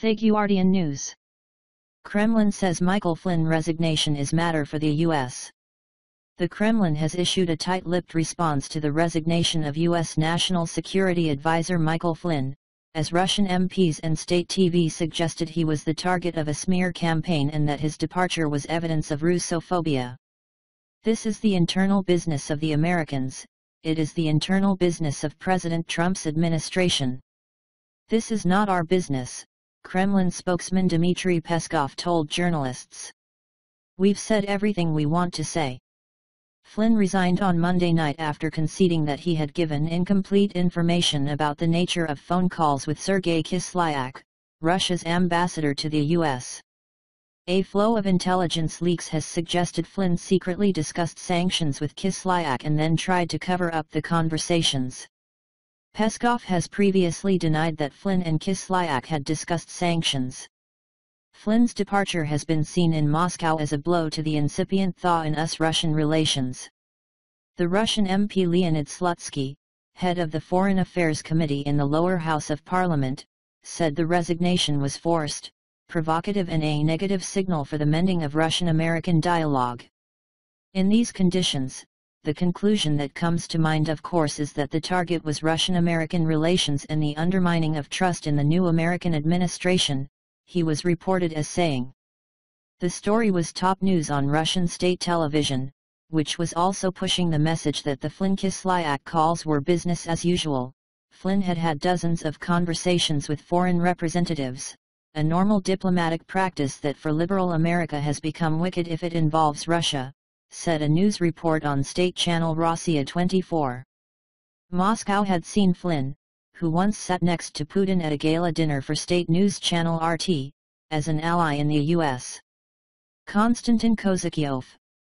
Guardian News. Kremlin says Michael Flynn resignation is matter for the U.S. The Kremlin has issued a tight-lipped response to the resignation of U.S. National Security Advisor Michael Flynn, as Russian MPs and state TV suggested he was the target of a smear campaign and that his departure was evidence of Russophobia. This is the internal business of the Americans, it is the internal business of President Trump's administration. This is not our business, Kremlin spokesman Dmitry Peskov told journalists. We've said everything we want to say. Flynn resigned on Monday night after conceding that he had given incomplete information about the nature of phone calls with Sergei Kislyak, Russia's ambassador to the U.S. A flow of intelligence leaks has suggested Flynn secretly discussed sanctions with Kislyak and then tried to cover up the conversations. Peskov has previously denied that Flynn and Kislyak had discussed sanctions. Flynn's departure has been seen in Moscow as a blow to the incipient thaw in US-Russian relations. The Russian MP Leonid Slutsky, head of the Foreign Affairs Committee in the lower house of parliament, said the resignation was forced, provocative and a negative signal for the mending of Russian-American dialogue. In these conditions, the conclusion that comes to mind of course is that the target was Russian-American relations and the undermining of trust in the new American administration, he was reported as saying. The story was top news on Russian state television, which was also pushing the message that the Flynn-Kislyak calls were business as usual. Flynn had had dozens of conversations with foreign representatives, a normal diplomatic practice that for liberal America has become wicked if it involves Russia, said a news report on state channel Rossiya 24. Moscow had seen Flynn, who once sat next to Putin at a gala dinner for state news channel RT, as an ally in the U.S. Konstantin Kozakiov,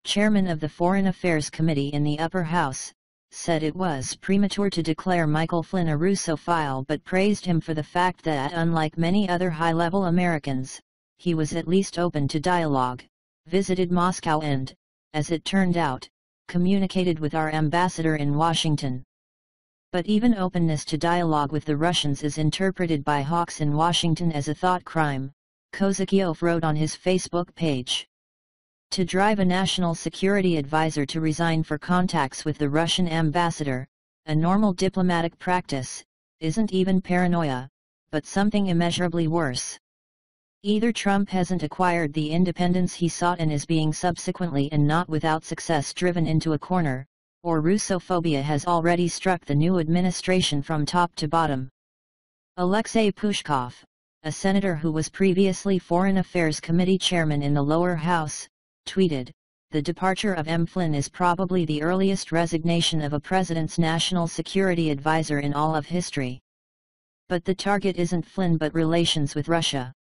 chairman of the Foreign Affairs Committee in the upper house, said it was premature to declare Michael Flynn a Russophile but praised him for the fact that unlike many other high-level Americans, he was at least open to dialogue, visited Moscow and, as it turned out, communicated with our ambassador in Washington. But even openness to dialogue with the Russians is interpreted by hawks in Washington as a thought crime, Kozakiov wrote on his Facebook page. To drive a national security advisor to resign for contacts with the Russian ambassador, a normal diplomatic practice, isn't even paranoia, but something immeasurably worse. Either Trump hasn't acquired the independence he sought and is being subsequently and not without success driven into a corner, or Russophobia has already struck the new administration from top to bottom. Alexei Pushkov, a senator who was previously Foreign Affairs Committee chairman in the lower house, tweeted, "The departure of M. Flynn is probably the earliest resignation of a president's national security advisor in all of history. But the target isn't Flynn but relations with Russia.